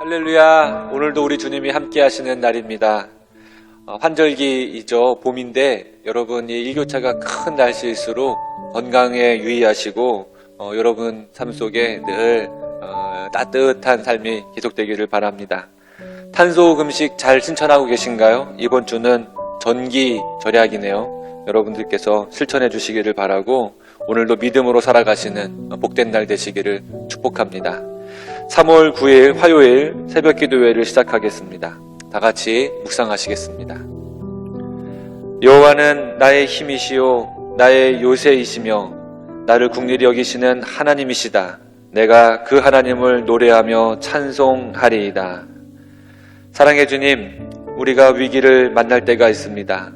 할렐루야. 오늘도 우리 주님이 함께 하시는 날입니다. 환절기이죠. 봄인데 여러분 이 일교차가 큰 날씨일수록 건강에 유의하시고 여러분 삶 속에 늘 따뜻한 삶이 계속되기를 바랍니다. 탄소 금식 잘 실천하고 계신가요? 이번 주는 전기 절약이네요. 여러분들께서 실천해 주시기를 바라고 오늘도 믿음으로 살아가시는 복된 날 되시기를 축복합니다. 3월 9일 화요일 새벽 기도회를 시작하겠습니다. 다 같이 묵상하시겠습니다. 여호와는 나의 힘이시요 나의 요새이시며 나를 긍휼히 여기시는 하나님이시다. 내가 그 하나님을 노래하며 찬송하리이다. 사랑의 주님, 우리가 위기를 만날 때가 있습니다.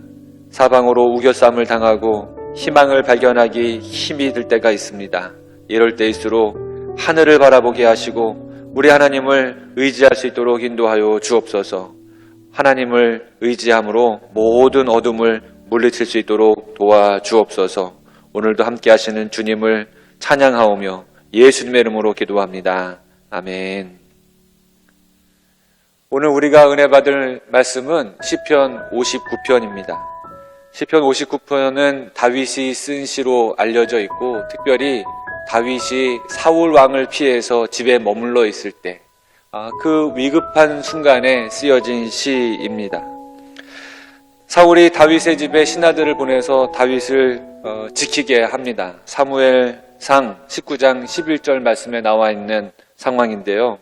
사방으로 우겨쌈을 당하고 희망을 발견하기 힘이 들 때가 있습니다. 이럴 때일수록 하늘을 바라보게 하시고 우리 하나님을 의지할 수 있도록 인도하여 주옵소서. 하나님을 의지함으로 모든 어둠을 물리칠 수 있도록 도와주옵소서. 오늘도 함께 하시는 주님을 찬양하오며 예수님의 이름으로 기도합니다. 아멘. 오늘 우리가 은혜 받을 말씀은 시편 59편입니다. 시편 59편은 다윗이 쓴 시로 알려져 있고 특별히 다윗이 사울 왕을 피해서 집에 머물러 있을 때 그 위급한 순간에 쓰여진 시입니다. 사울이 다윗의 집에 신하들을 보내서 다윗을 지키게 합니다. 사무엘상 19장 11절 말씀에 나와 있는 상황인데요.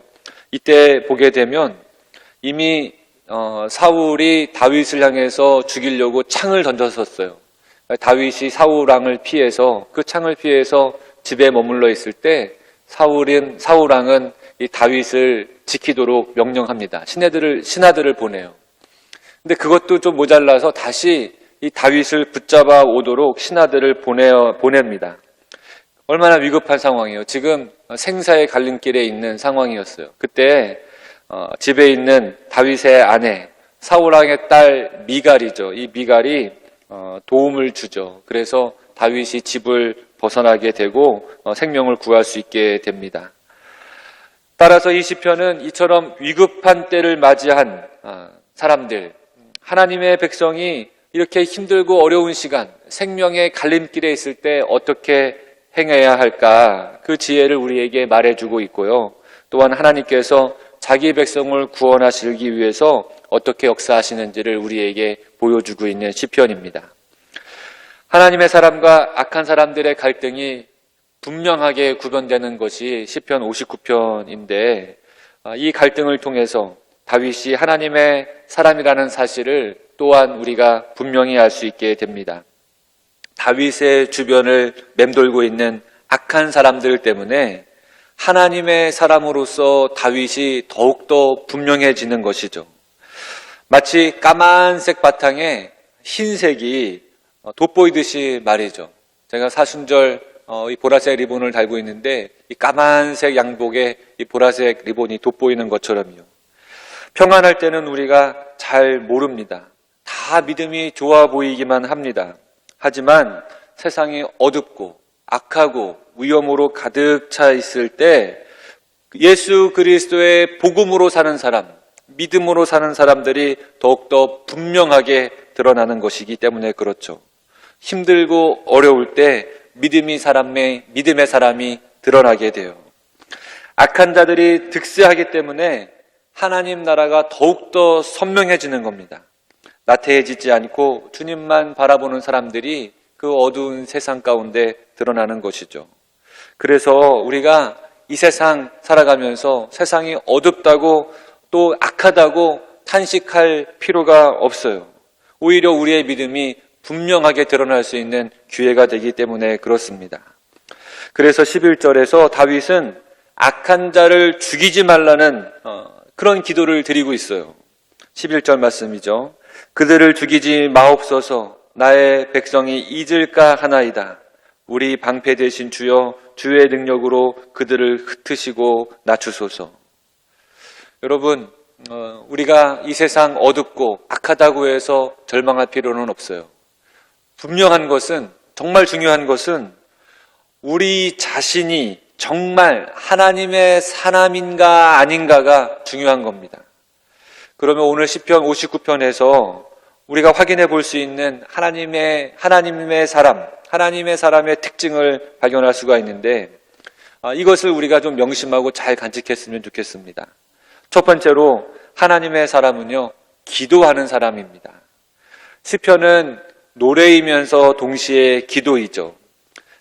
이때 보게 되면 이미 사울이 다윗을 향해서 죽이려고 창을 던졌었어요. 다윗이 사울 왕을 피해서 그 창을 피해서 집에 머물러 있을 때 사울 왕은 이 다윗을 지키도록 명령합니다. 신하들을 보내요. 근데 그것도 좀 모자라서 다시 이 다윗을 붙잡아 오도록 신하들을 보냅니다. 얼마나 위급한 상황이에요. 지금 생사의 갈림길에 있는 상황이었어요. 그때 집에 있는 다윗의 아내 사울 왕의 딸 미갈이죠. 이 미갈이 도움을 주죠. 그래서 다윗이 집을 벗어나게 되고 생명을 구할 수 있게 됩니다. 따라서 이 시편은 이처럼 위급한 때를 맞이한 사람들, 하나님의 백성이 이렇게 힘들고 어려운 시간, 생명의 갈림길에 있을 때 어떻게 행해야 할까, 그 지혜를 우리에게 말해주고 있고요. 또한 하나님께서 자기 백성을 구원하시기 위해서 어떻게 역사하시는지를 우리에게 보여주고 있는 시편입니다. 하나님의 사람과 악한 사람들의 갈등이 분명하게 구분되는 것이 시편 59편인데 이 갈등을 통해서 다윗이 하나님의 사람이라는 사실을 또한 우리가 분명히 알 수 있게 됩니다. 다윗의 주변을 맴돌고 있는 악한 사람들 때문에 하나님의 사람으로서 다윗이 더욱더 분명해지는 것이죠. 마치 까만색 바탕에 흰색이 돋보이듯이 말이죠. 제가 사순절 이 보라색 리본을 달고 있는데 이 까만색 양복에 이 보라색 리본이 돋보이는 것처럼요. 평안할 때는 우리가 잘 모릅니다. 다 믿음이 좋아 보이기만 합니다. 하지만 세상이 어둡고 악하고 위험으로 가득 차 있을 때 예수 그리스도의 복음으로 사는 사람, 믿음으로 사는 사람들이 더욱더 분명하게 드러나는 것이기 때문에 그렇죠. 힘들고 어려울 때 믿음의 사람이 드러나게 돼요. 악한 자들이 득세하기 때문에 하나님 나라가 더욱더 선명해지는 겁니다. 나태해지지 않고 주님만 바라보는 사람들이 그 어두운 세상 가운데 드러나는 것이죠. 그래서 우리가 이 세상 살아가면서 세상이 어둡다고 또 악하다고 탄식할 필요가 없어요. 오히려 우리의 믿음이 분명하게 드러날 수 있는 기회가 되기 때문에 그렇습니다. 그래서 11절에서 다윗은 악한 자를 죽이지 말라는 그런 기도를 드리고 있어요. 11절 말씀이죠. 그들을 죽이지 마옵소서. 나의 백성이 잊을까 하나이다. 우리 방패 되신 주여 주의 능력으로 그들을 흩으시고 낮추소서. 여러분, 우리가 이 세상 어둡고 악하다고 해서 절망할 필요는 없어요. 분명한 것은, 정말 중요한 것은 우리 자신이 정말 하나님의 사람인가 아닌가가 중요한 겁니다. 그러면 오늘 시편 59편에서 우리가 확인해 볼 수 있는 하나님의 사람, 하나님의 사람의 특징을 발견할 수가 있는데, 이것을 우리가 좀 명심하고 잘 간직했으면 좋겠습니다. 첫 번째로 하나님의 사람은요, 기도하는 사람입니다. 시편은 노래이면서 동시에 기도이죠.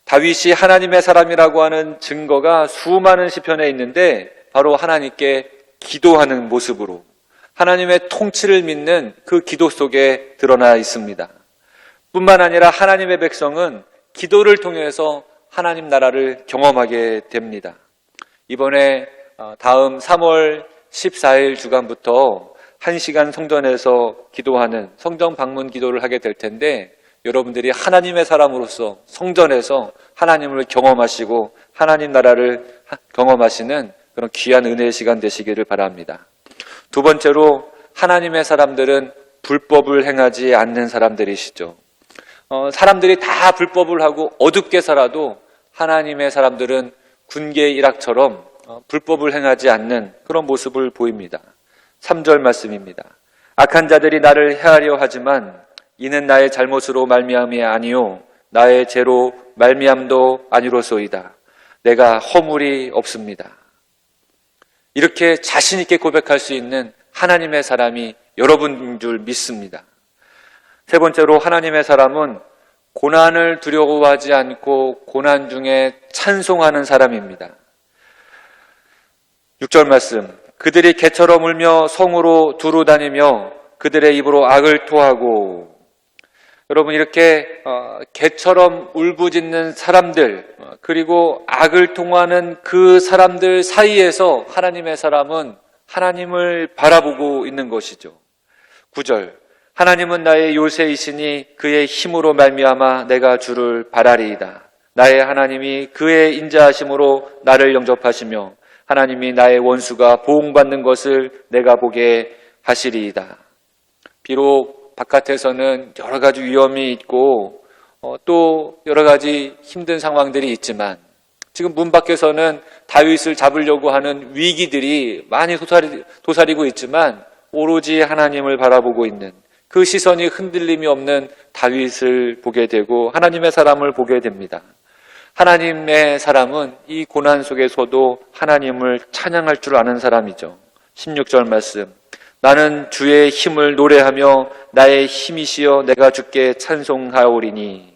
다윗이 하나님의 사람이라고 하는 증거가 수많은 시편에 있는데 바로 하나님께 기도하는 모습으로 하나님의 통치를 믿는 그 기도 속에 드러나 있습니다. 뿐만 아니라 하나님의 백성은 기도를 통해서 하나님 나라를 경험하게 됩니다. 이번에 다음 3월 14일 주간부터 1시간 성전에서 기도하는 성전 방문 기도를 하게 될 텐데, 여러분들이 하나님의 사람으로서 성전에서 하나님을 경험하시고 하나님 나라를 경험하시는 그런 귀한 은혜의 시간 되시기를 바랍니다. 두 번째로 하나님의 사람들은 불법을 행하지 않는 사람들이시죠. 사람들이 다 불법을 하고 어둡게 살아도 하나님의 사람들은 군계 일학처럼 불법을 행하지 않는 그런 모습을 보입니다. 3절 말씀입니다. 악한 자들이 나를 해하려 하지만 이는 나의 잘못으로 말미암이 아니요 나의 죄로 말미암도 아니로소이다. 내가 허물이 없습니다. 이렇게 자신 있게 고백할 수 있는 하나님의 사람이 여러분인 줄 믿습니다. 세 번째로 하나님의 사람은 고난을 두려워하지 않고 고난 중에 찬송하는 사람입니다. 6절 말씀, 그들이 개처럼 울며 성으로 두루 다니며 그들의 입으로 악을 토하고. 여러분, 이렇게 개처럼 울부짖는 사람들, 그리고 악을 통하는 그 사람들 사이에서 하나님의 사람은 하나님을 바라보고 있는 것이죠. 9절, 하나님은 나의 요새이시니 그의 힘으로 말미암아 내가 주를 바라리이다. 나의 하나님이 그의 인자하심으로 나를 영접하시며 하나님이 나의 원수가 보응받는 것을 내가 보게 하시리이다. 비록 바깥에서는 여러 가지 위험이 있고 또 여러 가지 힘든 상황들이 있지만, 지금 문 밖에서는 다윗을 잡으려고 하는 위기들이 많이 도사리고 있지만 오로지 하나님을 바라보고 있는 그 시선이 흔들림이 없는 다윗을 보게 되고 하나님의 사람을 보게 됩니다. 하나님의 사람은 이 고난 속에서도 하나님을 찬양할 줄 아는 사람이죠. 16절 말씀, 나는 주의 힘을 노래하며 나의 힘이시여 내가 주께 찬송하오리니.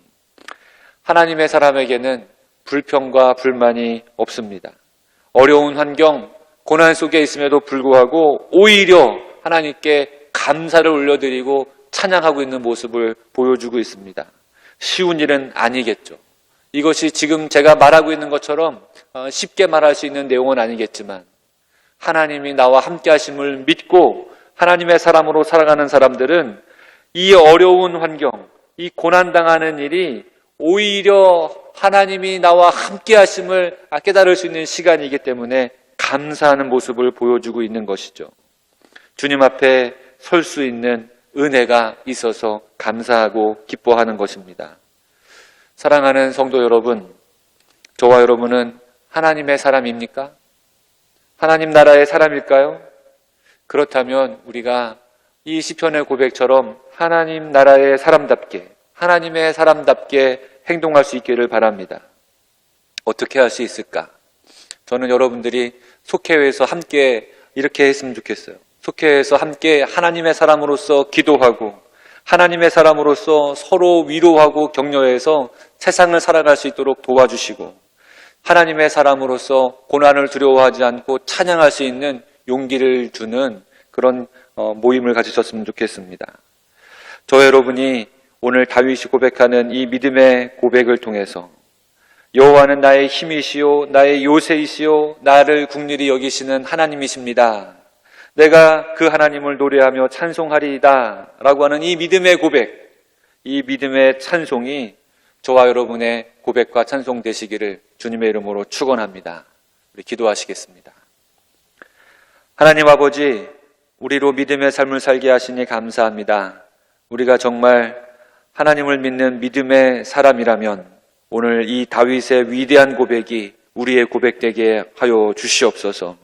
하나님의 사람에게는 불평과 불만이 없습니다. 어려운 환경, 고난 속에 있음에도 불구하고 오히려 하나님께 감사를 올려드리고 찬양하고 있는 모습을 보여주고 있습니다. 쉬운 일은 아니겠죠. 이것이 지금 제가 말하고 있는 것처럼 쉽게 말할 수 있는 내용은 아니겠지만, 하나님이 나와 함께 하심을 믿고 하나님의 사람으로 살아가는 사람들은 이 어려운 환경, 이 고난당하는 일이 오히려 하나님이 나와 함께 하심을 깨달을 수 있는 시간이기 때문에 감사하는 모습을 보여주고 있는 것이죠. 주님 앞에 설 수 있는 은혜가 있어서 감사하고 기뻐하는 것입니다. 사랑하는 성도 여러분, 저와 여러분은 하나님의 사람입니까? 하나님 나라의 사람일까요? 그렇다면 우리가 이 시편의 고백처럼 하나님 나라의 사람답게, 하나님의 사람답게 행동할 수 있기를 바랍니다. 어떻게 할 수 있을까? 저는 여러분들이 속회에서 함께 이렇게 했으면 좋겠어요. 속회에서 함께 하나님의 사람으로서 기도하고 하나님의 사람으로서 서로 위로하고 격려해서 세상을 살아갈 수 있도록 도와주시고, 하나님의 사람으로서 고난을 두려워하지 않고 찬양할 수 있는 용기를 주는 그런 모임을 가지셨으면 좋겠습니다. 저 여러분이 오늘 다윗이 고백하는 이 믿음의 고백을 통해서 여호와는 나의 힘이시요 나의 요새이시요 나를 긍휼히 여기시는 하나님이십니다. 내가 그 하나님을 노래하며 찬송하리이다 라고 하는 이 믿음의 고백, 이 믿음의 찬송이 저와 여러분의 고백과 찬송 되시기를 주님의 이름으로 축원합니다. 우리 기도하시겠습니다. 하나님 아버지, 우리로 믿음의 삶을 살게 하시니 감사합니다. 우리가 정말 하나님을 믿는 믿음의 사람이라면 오늘 이 다윗의 위대한 고백이 우리의 고백되게 하여 주시옵소서.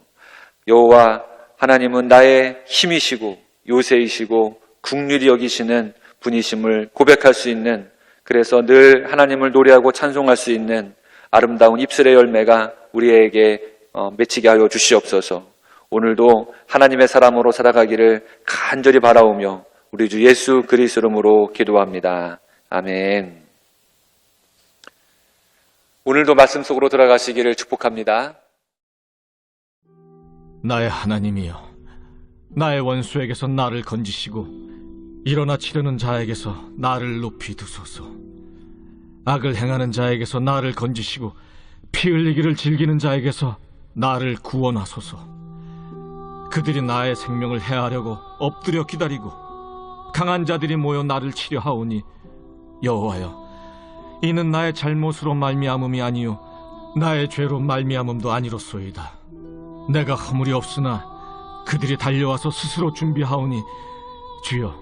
여호와 하나님은 나의 힘이시고 요새이시고 긍휼히 여기시는 분이심을 고백할 수 있는, 그래서 늘 하나님을 노래하고 찬송할 수 있는 아름다운 입술의 열매가 우리에게 맺히게 하여 주시옵소서. 오늘도 하나님의 사람으로 살아가기를 간절히 바라오며 우리 주 예수 그리스도 이름으로 기도합니다. 아멘. 오늘도 말씀 속으로 들어가시기를 축복합니다. 나의 하나님이여, 나의 원수에게서 나를 건지시고 일어나 치르는 자에게서 나를 높이 두소서. 악을 행하는 자에게서 나를 건지시고 피 흘리기를 즐기는 자에게서 나를 구원하소서. 그들이 나의 생명을 해하려고 엎드려 기다리고 강한 자들이 모여 나를 치려 하오니, 여호와여, 이는 나의 잘못으로 말미암음이 아니요 나의 죄로 말미암음도 아니로소이다. 내가 허물이 없으나 그들이 달려와서 스스로 준비하오니, 주여,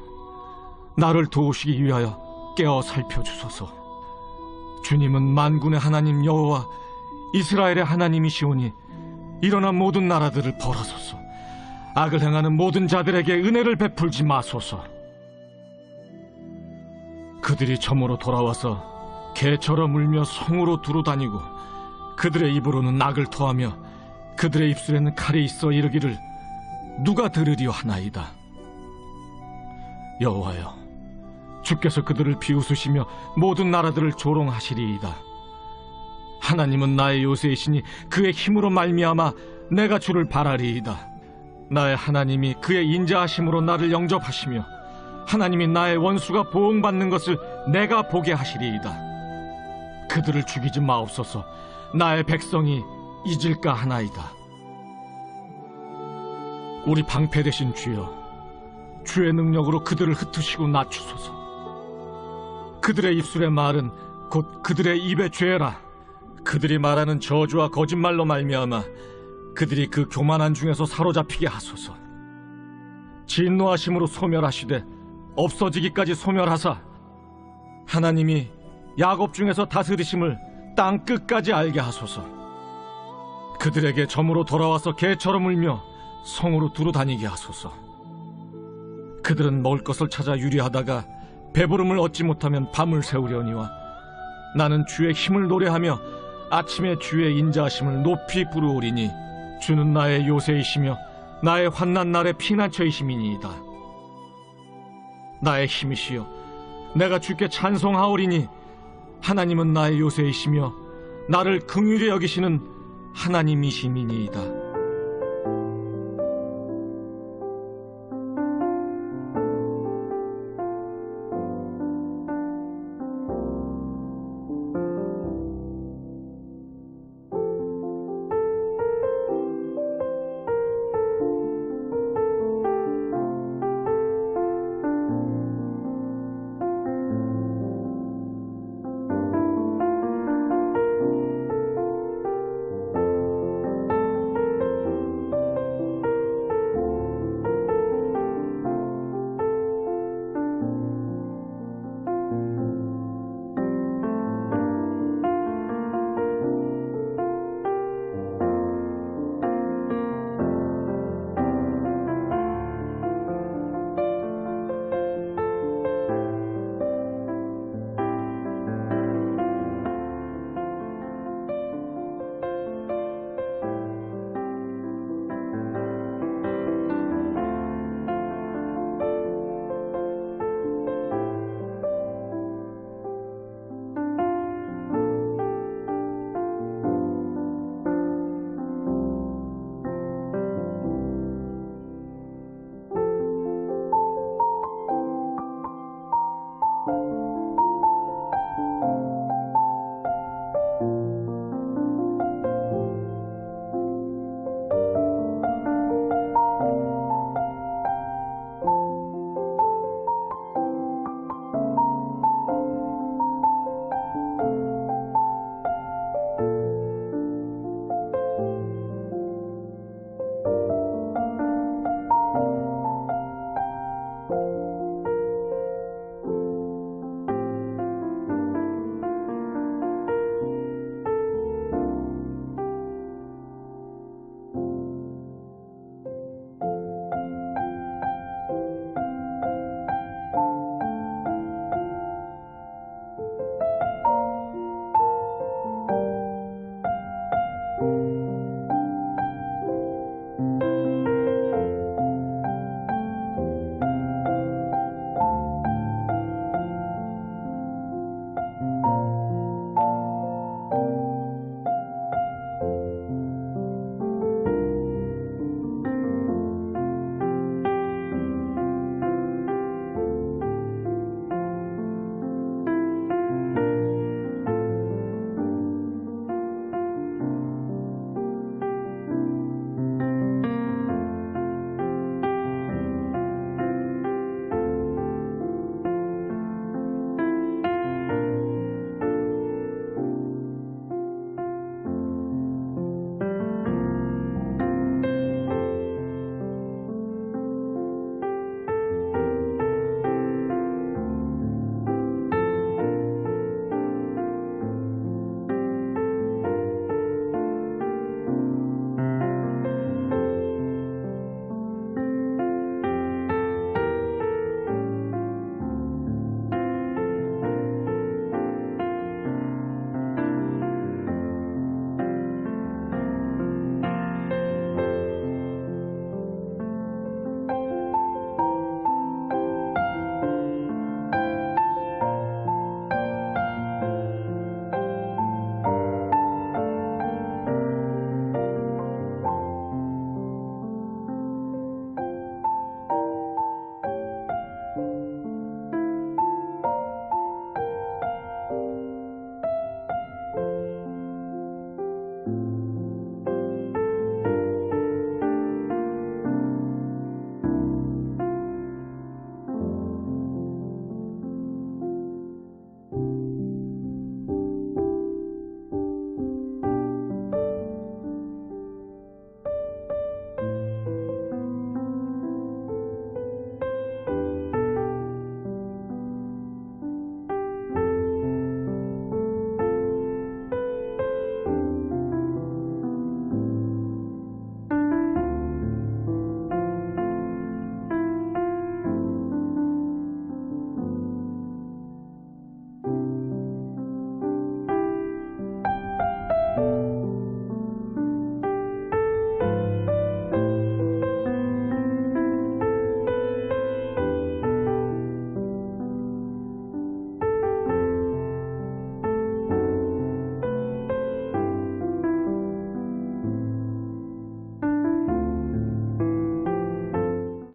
나를 도우시기 위하여 깨어 살펴주소서. 주님은 만군의 하나님 여호와 이스라엘의 하나님이시오니 일어나 모든 나라들을 벌하소서. 악을 행하는 모든 자들에게 은혜를 베풀지 마소서. 그들이 점으로 돌아와서 개처럼 울며 성으로 두루다니고 그들의 입으로는 악을 토하며 그들의 입술에는 칼이 있어 이르기를 누가 들으리요 하나이다. 여호와여, 주께서 그들을 비웃으시며 모든 나라들을 조롱하시리이다. 하나님은 나의 요새이시니 그의 힘으로 말미암아 내가 주를 바라리이다. 나의 하나님이 그의 인자하심으로 나를 영접하시며 하나님이 나의 원수가 보응받는 것을 내가 보게 하시리이다. 그들을 죽이지 마옵소서. 나의 백성이 잊을까 하나이다. 우리 방패 되신 주여, 주의 능력으로 그들을 흩으시고 낮추소서. 그들의 입술의 말은 곧 그들의 입의 죄라. 그들이 말하는 저주와 거짓말로 말미암아 그들이 그 교만한 중에서 사로잡히게 하소서. 진노하심으로 소멸하시되 없어지기까지 소멸하사 하나님이 야곱 중에서 다스리심을 땅 끝까지 알게 하소서. 그들에게 점으로 돌아와서 개처럼 울며 성으로 두루다니게 하소서. 그들은 먹을 것을 찾아 유리하다가 배부름을 얻지 못하면 밤을 새우려니와 나는 주의 힘을 노래하며 아침에 주의 인자하심을 높이 부르오리니 주는 나의 요새이시며 나의 환난 날의 피난처이심이니이다. 나의 힘이시여, 내가 주께 찬송하오리니 하나님은 나의 요새이시며 나를 긍휼히 여기시는 하나님이심이니이다.